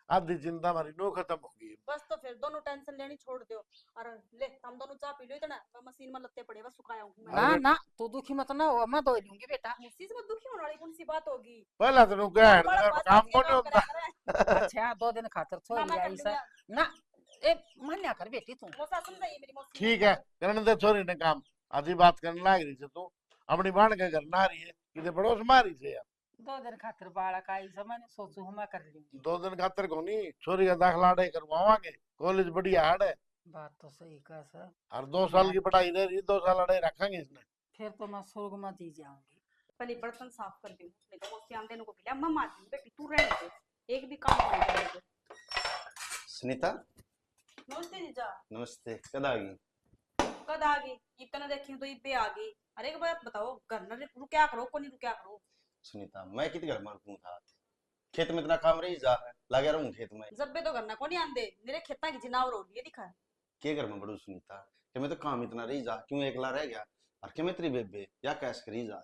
आधी चिंता हमारी नो खत्म होगी। बस तो फिर दोनों टेंशन लेनी छोड़ दो। और ले हम दोनों चाय पी लो इतना, मैं मशीन में लत्ते पड़े बस सुखाया हूँ मैं। ना अरे ना तू दुखी मत ना हो, मैं धो लूंगी बेटा। मौसी से दुखी होने वाली कौन सी बात होगी? पहला तो क्या है, बड़ा तेरा पास काम पास ये को नहीं काम होता। करा करे। अच्छा 2 दिन खातर ना छोड़ मैं लिया कर ऐसा लूंगा। ना। ए मन्या कर बेटी तू। मौसा समझाइए मेरी मौसी को। ठीक है, करने दे छोरी ने काम, आधी बात करने लग रही से तू अपनी बाण के घर ना रही है कि पड़ोस मारी से यार। 2 दिन खातर बालक आई से मैंने सोचू मैं कर लूंगी। 2 दिन खातर को नहीं, छोरी का दाखला अड़े करवावांगे, कॉलेज बढ़िया हार्ड है, बात तो सही कह सर। और 2 साल की पढ़ाई रह रही, 2 साल अड़े रखेंगे इसने। फिर तो मैं स्वर्ग में जी जाऊंगी। पहले बर्तन साफ कर दूं, नहीं तो मौसी आंदे को पिला मैं मार दूं। बेटी तू रहने दे, एक भी काम नहीं करेगी। सुनीता, नमस्ते जीजा। नमस्ते, कद आ गई? कद आ गई? इतना देखी तो इब्बे आ गई। अरे एक बात बताओ, घर में रुकया करो को नहीं रुकया करो। सुनीता, मैं कित घर में रुकूं था? खेत में इतना काम रही जा है, लगे रहूं खेत में। जब बे तो घर ना को नहीं आंदे, मेरे खेता की जिनावर हो रही है दिखा है। के घर में बड़ू सुनीता, कि मैं तो काम इतना रही जा, क्यों एकला रह गया? और कि मैं तेरी बेबे या कैश करी जा।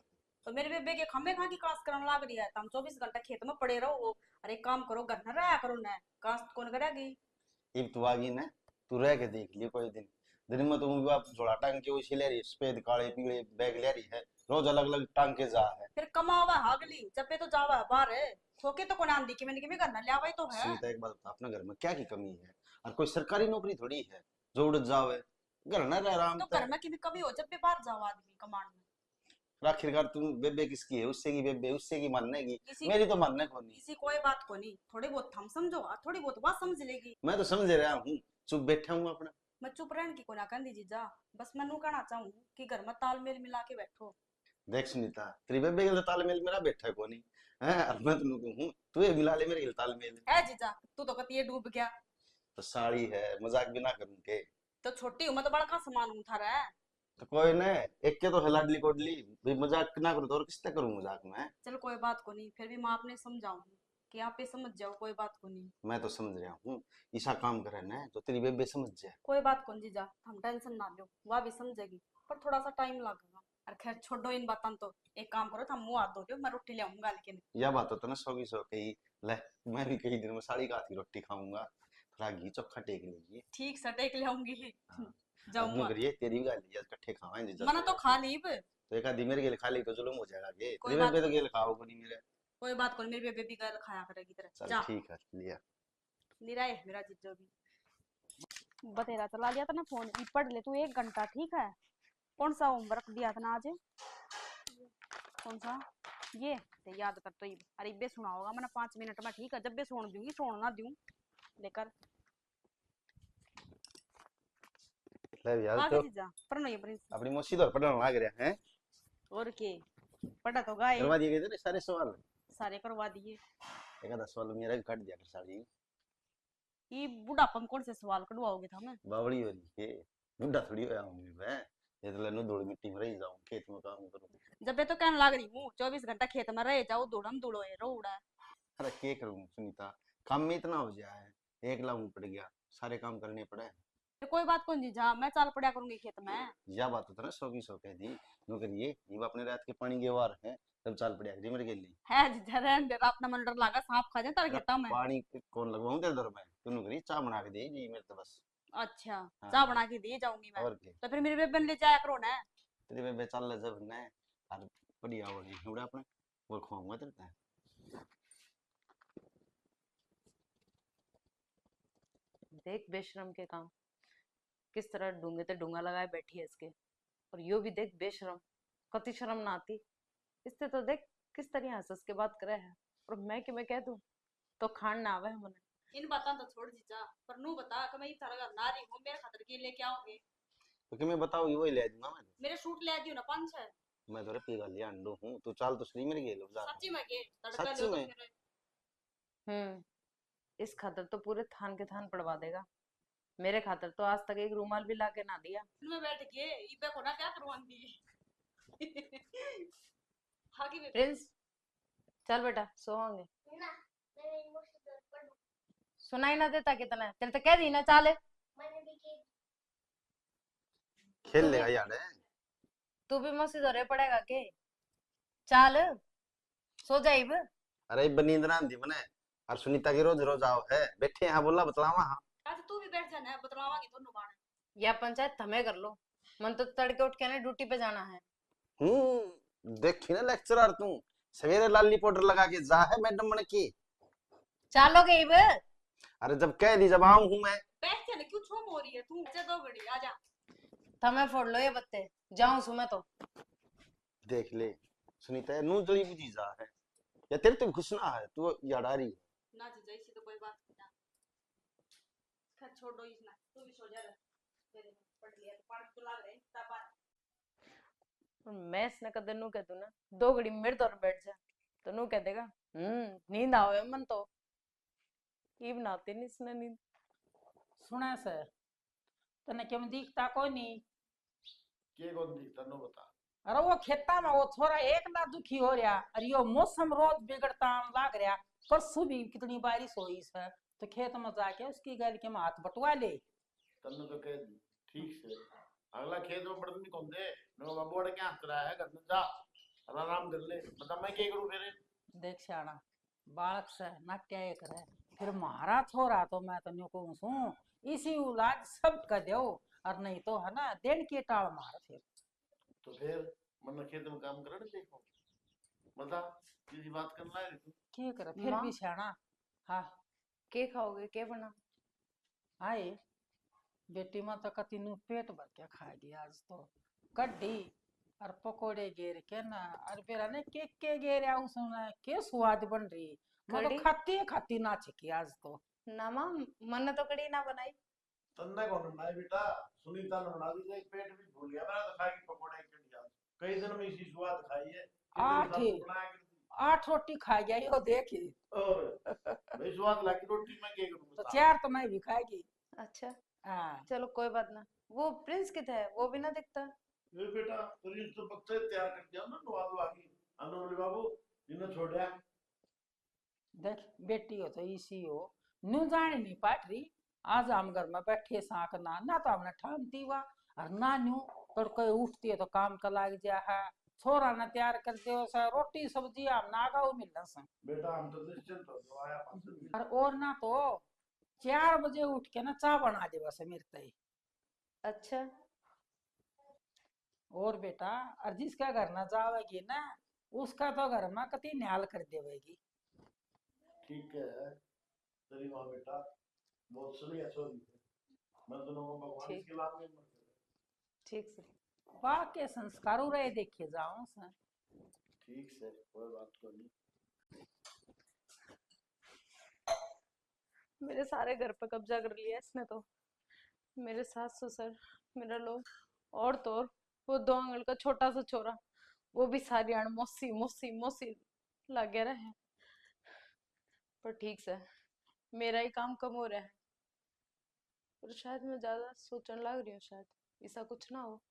तो मेरे बेबे के खम्बे खा की कास्ट करने लाग रही है, तुम 24 घंटा खेत में पड़े रहो। अरे काम करो, घर में रहा करो ना, कास्ट कौन करेगी? एक तू आ गई ना, तू रह के देख लियो कोई दिन। दिन में तो वो झोला टांग के वैसे ले रही है, सफेद काले पीले बैग ले रही है, रोज अलग अलग टांग के जा है। फिर कमावा हागली, जब पे तो जावा बाहर है, खोके तो कौन आंदी कि मैंने कि मैं घर ना ले आवा ही तो है। सुनीता, एक बात बता, अपने घर में क्या की कमी है? और कोई सरकारी नौकरी थोड़ी है जो उड़ जावे, घर ना रह आराम तो से। घर में की भी कमी हो, जब भी बाहर जाओ आदमी कमांड में। आखिरकार तुम बेबे किसकी है? उससे की बेबे, उससे की मानने की, किसी मेरी तो मानने को नहीं। किसी कोई बात को नहीं, थोड़ी बहुत हम समझो और थोड़ी बहुत बात समझ लेगी। मैं तो समझ रहा हूँ, चुप बैठा हूँ अपना। मैं चुप रहने की को ना कहती जीजा, बस मैं नू कहना चाहूँ कि घर में तालमेल मिला के बैठो। देख सुनीता, तेरी बेबे के लिए तालमेल मेरा बैठा को नहीं है, और मैं तुम कहूँ तू ये मिला ले मेरे के तालमेल। है जीजा, तू तो कहती है डूब गया। तो साड़ी है, मजाक भी ना करूँ के? तो छोटी उम्र तो बड़ा का सामान उठा रहा है। तो कोई ने, एक के तो है लाडली कोडली, भाई मजाक ना करूँ तो और किससे करूँ मजाक में? चल कोई बात को नहीं, फिर भी मैं आपने समझाऊंगी कि आप ये समझ जाओ, कोई बात को नहीं। मैं तो समझ रहा हूँ, ऐसा काम करे ना तो तेरी बेबे समझ जाए। कोई बात को नहीं जीजा, हम टेंशन ना लो, वह भी समझेगी, पर थोड़ा सा टाइम लगेगा। और खैर छोड़ो इन बातों तो, एक काम करो, हम मुंह हाथ धो लो, मैं रोटी ले आऊंगा लेकिन। यह बात होता ना, सौ की सौ कही ले, मैं भी कई दिन में साड़ी का रोटी खाऊंगा, थोड़ा घी चोखा टेक लीजिए। ठीक से टेक ले आऊंगी। हाँ, जाऊंगा। अब करिए तेरी भी गाली इकट्ठे खावाएं जी। मना तो खा ली, तो एक आधी मेरे के लिए खा ली तो जुलूम हो जाएगा के, कोई तेरे बात पे तो नहीं। गेल खाओ को नहीं मेरे। कोई बात को नहीं, मेरी बेबी गर्ल खाया करेगी तरह। चल जा ठीक है, लिया। निराय मेरा जिज्जो भी बतेरा चला लिया था ना फोन, ई पढ़ ले तू 1 घंटा, ठीक है? कौन सा होमवर्क दिया था ना आज? कौन सा? ये ते याद कर तो ही। अरे इब्बे सुना होगा मैंने 5 मिनट में, ठीक है? जब भी सुन दूंगी, सुन ना दूं लेकर। ले यार आगे तो जीजा पढ़ना ये प्रिंस। अपनी मौसी तो पढ़ने लग रहा है। और के पढ़ा तो गाए, करवा दिए गए थे सारे सवाल। सारे करवा दिए। एक आधा सवाल मेरा भी काट दिया कर साड़ी। ये बुढ़ापन कौन से सवाल कढ़वाओगे था? मैं बावड़ी हो रही है, बुढ़ा थोड़ी होया हूं मैं, ये तो लेनो धूल मिट्टी में रह जाऊं, खेत में काम करूं। जब भी तो कहने लग रही हूँ 24 घंटा खेत में रह जाओ, धूड़म धूड़ो है रोड़ा। अरे के करूँ सुनीता, काम में इतना हो गया है, एक लाऊं पड़ गया, सारे काम करने पड़े। तो कोई बात कौन जीजा, मैं चाल पड़ा करूंगी खेत में। यह बात तो ना सौ की सौ कह दी। नो करिए ये अपने रात के पानी के वार है, तब चाल पड़े जी मेरे गेली। है जीजा रहने दे, अपना मन डर लागा सांप खा जाए तार अरे खेता में। पानी कौन लगवाऊं तेरे दर में, तू करिए चाय बना के दे जी मेरे तो बस। अच्छा, हाँ, चाय बना के दी जाऊंगी मैं। और के तो फिर मेरे बेबन ले जाया करो ना। तेरे बेबे चल ले जब ने और बढ़िया हो गई उड़ा अपने वो खुआऊंगा तेरे को। देख बेशरम के काम किस तरह डूंगे ते डूंगा लगाए बैठी है इसके। और यो भी देख बेशरम, कति शर्म ना आती इससे। तो देख किस तरह हंस हंस के बात करे है। और मैं कि मैं कह दूं तो खान ना आवे है मने। इन बातां तो छोड़ जीजा, पर नू बता कि मैं थारा घर ना रही हूं, मेरे खातर के लेके आओगे। तो कि मैं बताऊँ वही ले दूंगा मैं। मेरे सूट ले दियो ना 5-6। मैं तो रे पी गल अंडू हूँ, तू चाल तो सही मेरे गेलो बाजार सच्ची में। में के तड़का सच लो तो में फिर। इस खातर तो पूरे थान के थान पड़वा देगा। मेरे खातर तो आज तक एक रूमाल भी लाके ना दिया। में बैठ के इबे को ना क्या करवांगी। हागी बेबे। प्रिंस चल बेटा सोवांगे। ना मैं मेरी मौसी घर पर सुनाई ना देता कितना, तेरे तो कह दी ना चाले। मैंने भी की खेल तू भी लेगा यार। तू भी मौसी धोरे पड़ेगा के। चाल सो जाइब। अरे नींद ना आंदी मने, और सुनीता की रोज रोज आओ है बैठे यहाँ बोला बतलावा हाँ। आज तू भी बैठ जाना, बतलावांगी दोनों बाण। या पंचायत थमे कर लो। मन तो तड़के उठ के ना ड्यूटी पे जाना है। देखी ना लेक्चरर तू, सवेरे लाली पाउडर लगा के जा है मैडम मन की। चालोगे इब। अरे जब कह दी जब आऊं हूं मैं। बैठ जाने क्यों छो हो रही है तू, जा 2 घड़ी आजा। थमे फोड़ लो ये बत्ते, जाऊं सु मैं तो। देख ले सुनीता नू जली बुझी जा है, या तेरे तो घुसना है तू याडारी। ना जीजा इसी तो कोई बात नहीं ना। खैर छोड़ दो इसना, तू भी सो जा रे। तेरे पढ़ लिया तो पानी तो लाग रहे किताबा। मैं इसने कदर नू कह दूं ना 2 घड़ी मेरे दौर बैठ जा तो नू कह देगा नींद आवे मन तो। इब नाते नहीं इसने नींद। सुना से तने क्यों दिखता कोई नहीं। के कौन दिखता नो बता। अरे वो खेता में वो छोरा एक ना दुखी हो रहा, अरे यो मौसम रोज बिगड़ता लाग रहा। परसों भी कितनी बारिश हुई है, तो खेत में जाके उसकी गल के हाथ बटवा ले। तन्ने तो कह दी ठीक से, अगला खेत में पड़ने कौन दे, नो बाबू अड़ क्या हंस रहा है, घर में जा और आराम कर ले, बता मैं क्या करूं फिर। देख श्याणा बालक से नाट्या करे, फिर मारा छोरा तो मैं तो न्यू कहूं सू इसी औलाद सब कर दो, और नहीं तो है ना दिन के टाल मार फिर। तो फिर मन खेत में काम करने देखो, बता किसी बात करना है तू। क्या करे फिर माँ भी श्याणा। हाँ के खाओगे के बना। आए बेटी माँ तो कति नु पेट भर के खाएगी आज तो। कड्डी और पकोड़े गेर के ना, और बेरा ने के गेर आऊ सुना के स्वाद बन रही। मैं तो कड़ी खाती खाती ना छिकी आज तो। ना माँ मन तो कड़ी ना बनाई। तन्ने कौन बनाए बेटा, सुनीता ने बना दी, देख पेट भी भूल गया मेरा तो खा के पकोड़े की याद, कई दिन में इसी स्वाद खाई है कि तेरी आठ सासू बनाया करती। 8 रोटी खा गया यो देखी। और भाई स्वाद लागी रोटी में क्या करूं तो बता। 4 तो मैं भी खाएगी। अच्छा हाँ चलो कोई बात ना। वो प्रिंस किधर है, वो भी ना दिखता। ये बेटा प्रिंस तो पक्का तैयार कर दिया ना नवा दो आगे, अनु बोले बाबू इन्हें छोड़या। देख बेटी हो तो इसी हो, न्यू जाने नहीं पाट रही। आज हम घर में बैठे साक ना ना तो हमने ठानती हुआ, और ना न्यू तड़के उठती है तो काम का लाग जा है। छोरा ने तैयार कर दियो सा रोटी सब्जी हम ना गाओ मिलना सा। बेटा हम तो निश्चिंत हो गए आया पास में। और ना तो 4 बजे उठ के ना चाय बना दे बस मेरे तई। अच्छा और बेटा और जिसका घर ना जावेगी ना उसका तो घर में कति न्याल कर देवेगी। ठीक है तेरी माँ बेटा बहुत सही है छोरी, मैं दोनों को भगवान ठीक इसके लाभ में मत ठीक से। वाके संस्कारों रहे देखे जाओ सा। ठीक से कोई बात को नहीं। मेरे सारे घर पर कब्जा कर लिया इसने तो। मेरे सास ससुर, मेरा लोग, और तो और वो 2 आंगल का छोटा सा छोरा, वो भी सारी आड़ मौसी मौसी मौसी लगे रहे। पर ठीक से मेरा ही काम कम हो रहा है। और शायद मैं ज्यादा सोचने लग रही हूँ, शायद ऐसा कुछ ना हो।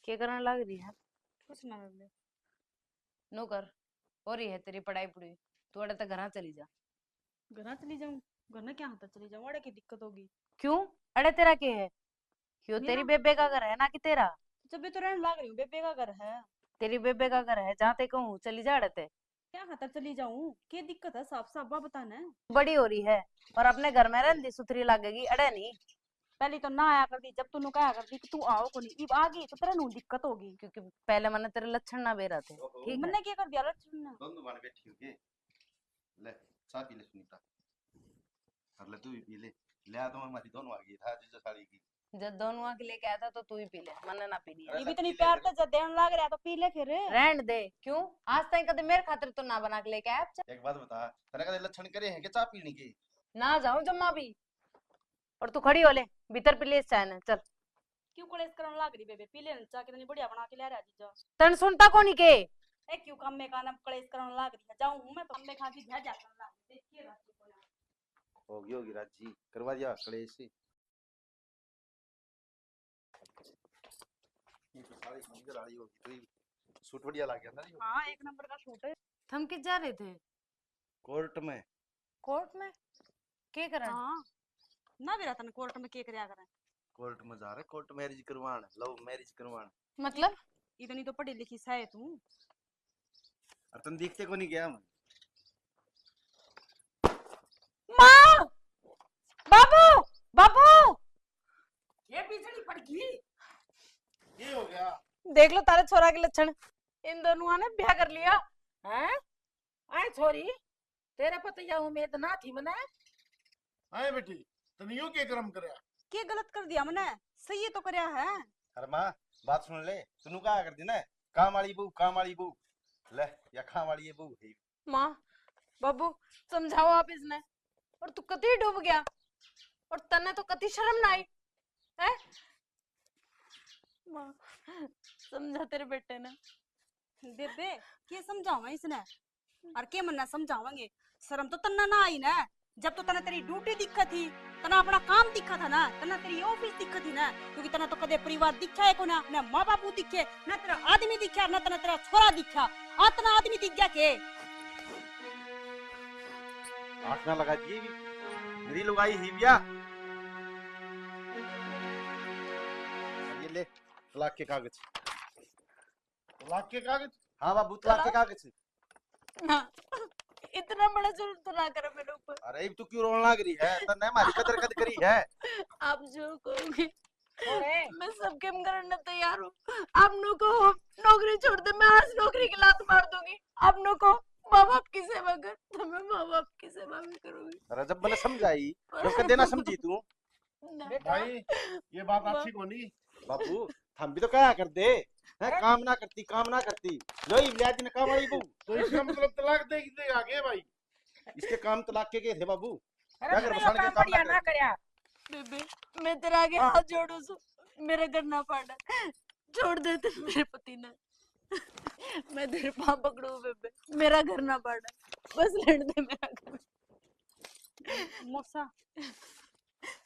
क्या करने लग रही है। कुछ ना बेबे। नौकर और ही है तेरी पढ़ाई पढ़ी, तू अड़े तक घर चली जा। घर चली जाऊं? घर में क्या होता चली जाऊं? अड़े की दिक्कत होगी? क्यों? अड़े तेरा क्या है? क्यों तेरी मेरा बेबे का घर है ना कि तेरा? जब भी तो रहने लाग रही हूँ, बेबे का घर है। तेरी बेबे का घर है, जहाँ ते कहूँ चली जा अड़े ते। क्या खाता चली जाऊं? क्या दिक्कत है? साफ साफ बात बताना है। बड़ी हो रही है और अपने घर में रहती सुथरी लगेगी, अड़े नहीं। पहले तो ना आया करती, जब तू कहा करती कि तू आओ को नहीं, अब आ गई तो तेरे नु दिक्कत होगी। क्योंकि पहले मैंने तेरे लक्षण ना बेरा थे, ओहो। ठीक है? मैंने क्या कर दिया लक्ष्मण ने? दोनों बार बैठी हो के ले चाय पी ले सुनीता, कर ले तू भी पी ले। ले आ तो हमारी दोनों आ गई था जीजा साड़ी की। जब दोनों के लेके आया था तो तू ही पी ले, मैंने ना पीनी है। अरे ये सब भी इतनी पी ले प्यार ले। से जब देने लाग रहा है तो पी ले फिर। रहन दे, क्यों? आज तक कभी मेरे खातिर तो ना बना के लेके आया। अब चल। एक बात बता, तेरे का लक्षण करे हैं कि चाय पीने के? ना जाऊं जम्मा भी, और तू खड़ी हो ले, भीतर पी ले इस चाय ने, चल। क्यों कलेश करने लाग रही बेबे? पी ले ना चाय, कितनी बढ़िया बना के ले रहा है जीजा। तन सुनता कोनी के? ए क्यों काम में खाना कलेश करने लाग रही है? जाऊं हूं मैं तो काम में खा के भेजा करना। देखिए रात को ना। होगी राजी, करवा दिया कलेश से। ये तो सारी मंदिर आई होगी, तो ये सूट बढ़िया लग गया था ना। हाँ एक नंबर का सूट है। हम किस जा रहे थे? कोर्ट में। कोर्ट में? के करन? हाँ ना भी रहता ना कोर्ट में के करया करें। कोर्ट में जा रहे, कोर्ट मैरिज करवान, लव मैरिज करवान। मतलब? इतनी तो पढ़ी लिखी है तू। और तुम देखते को नहीं गया मैं। माँ! बाबू! बाबू! ये बिजली पड़ गई। ये हो गया। देख लो तारे छोरा के लक्षण, इन दोनों ने ब्याह कर लिया। हैं? आए छोरी, तेरे पता या उम्मीद ना थी मने। आए बेटी, तने यूं के कर्म करया? के गलत कर दिया मैंने? सही तो करया है। अरे माँ बात सुन ले, तू क्या कर दी ना, काम वाली बहू, काम वाली बहू। ले या काम वाली ये बहू है। माँ बाबू समझाओ आप इसने, और तू कति डूब गया, और तने तो कति शर्म ना आई है? माँ समझा तेरे बेटे ने। बेबे के समझावा इसने? और के मन्ना समझावांगे? शर्म तो तन्ना ना आई ना, जब तो तना तेरी ड्यूटी दिक्कत थी, तना अपना काम दिखा था ना, तना तेरी ऑफिस दिक्कत थी ना, क्योंकि तना तो कदे परिवार दिखा है को ना माँ बापू दिखे ना, तेरा आदमी दिखा ना, तना तेरा छोरा दिखा। आतना आदमी दिख गया के? आँख ना लगा दिए भी, मेरी लुगाई ही बिया। और ये ले तलाक के कागज। तलाक के कागज? हाँ बाबू तलाक के कागज। हाँ, इतना बड़ा जुल्म तो ना करो मेरे ऊपर। अरे तू क्यों रोने लग रही है? तन्ने हमारी कदर कद करी है। आप जो कहोगे छोरे मैं सब काम करने तैयार हूँ। आप नो कहो नौकरी छोड़ दे, मैं आज नौकरी की लात मार दूंगी। आप नो कहो माँ बाप की सेवा कर, तो मैं माँ बाप की सेवा भी करूंगी। अरे जब मैंने समझाई जब कर देना समझी तू। बेटा भाई ये बात अच्छी कोनी। बाबू हम भी तो क्या कर दे है, काम ना करती, काम ना करती। लो ही ब्याज ने काम वाली बहू। तो इसका मतलब तलाक दे देगा आगे भाई? इसके काम तलाक के थे बाबू। अरे क्या कर तूने बसाने के काम काम बढ़िया ना ना कर। करया। बेबे मैं तेरे आगे हाथ जोड़ू सु, मेरा करना पड़ा, छोड़ दे तू मेरे पति ने। मैं तेरे पाँव पकड़ू बेबे, मेरा घर ना पड़ा, बस लड़ दे मेरा घर। मौसा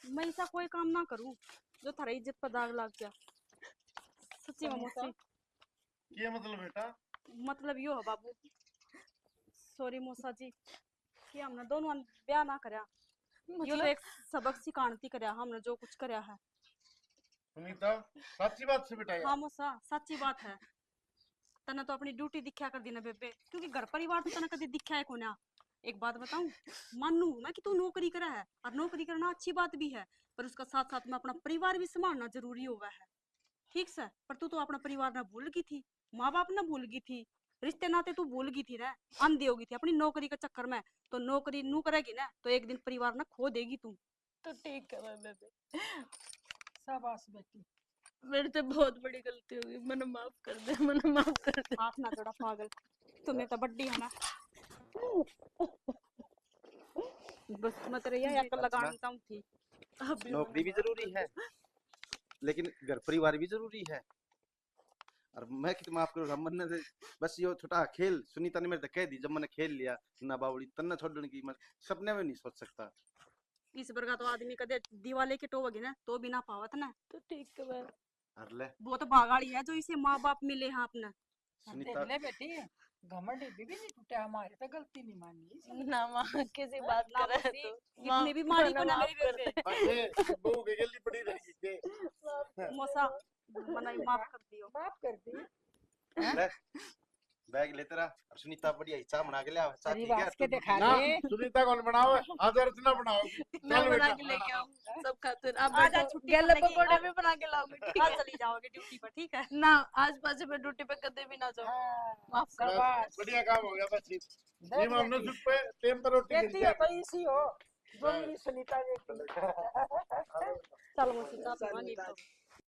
मैं ऐसा कोई काम ना करूं जो थारा इज्जत पर दाग लग गया। सच्ची में मौसी, ये मतलब बेटा? मतलब यो है बाबू। सॉरी मौसा जी कि हमने दोनों ब्याह ना करया। यो तो मतलब एक सबक सिखाणती करया हमने जो कुछ करया है। सुनीता सच्ची बात से बेटा यार। हाँ मौसा सच्ची बात है। तना तो अपनी ड्यूटी दिखा कर दी ना बेबे, क्योंकि घर परिवार तो तना कभी दिखा है को ना। एक बात बताऊं, मानू मैं कि तू नौकरी करा है, और नौकरी करना अच्छी बात भी है, पर उसका साथ साथ में अपना परिवार भी संभालना जरूरी हुआ है। ठीक से, पर तू तो अपना परिवार ना भूल गई थी, माँ बाप ना भूल गई थी, रिश्ते नाते तू भूल गई थी ना, अंधी हो गई थी अपनी नौकरी के चक्कर में। तो नौकरी नू करेगी ना तो एक दिन परिवार ना खो देगी तू। तो ठीक है मैं बेबे, शाबाश बेटी। मेरे से बहुत बड़ी गलती होगी, मैंने माफ कर दे, मैंने माफ कर दे। हाथ ना जोड़ा पागल, तुम्हें तो बड्डी है ना। बस मैं तेरे यह अकल लगाना चाहूँ थी। अभी नौकरी भी मैंने माफ जरूरी कर है, दे। लेकिन घर परिवार भी जरूरी है। और मैं कितना माफ करूँ, हम ने बस यो छोटा खेल सुनीता ने मेरे से कह दी, जब मैंने खेल लिया ना बावड़ी तन्ना छोड़ने की मैं सपने में नहीं सोच सकता। इस प्रकार तो आदमी कदे दिवाले के टोवगी ना तो भी ना पावत ना। तो ठीक है मैं, और ले वो तो भागाड़ी है जो इसे माँ बाप मिले हैं अपने। सुनीता देख ले बेटी, घमंडी भी नहीं टूटा, हमारे तो गलती नहीं मानी। ना माँ कैसी बात ना कर रहे मौसी, हो माफ इतनी भी करो मारी ना, को ना माफ मेरी कर बेबे। दे। बहू के गली पड़ी रहेगी के मौसा मना माफ कर दियो। माफ कर दी। ले, बैग लेते रहा और सुनीता बढ़िया चाय बना के ले आओ। चाय तेरी पी गया बात के तू दिखा ना दे। सुनीता कौन बनावे आज अर्चना बनाओगी मैं चल बना बेटा के लेके आऊँ सब खातिर। आप आज बैठो, छुट्टी गले कर लेंगे, पकौड़े भी बना के लाऊंगी, ठीक कल है चली जाओगे ड्यूटी पर, ठीक है। ना। आज पाछे मैं ड्यूटी पे कदे भी ना जाऊँ, हाँ, माफ कर दो। शाबाश। बढ़िया काम हो गया बस ये देख हमने बेटी, सुख पे टेम पर रोटी बेटी गिर हो जाए तो इसी हो जो मेरी सुनीता बेटी। चलो मौसी, चाय पीवा नहीं तो।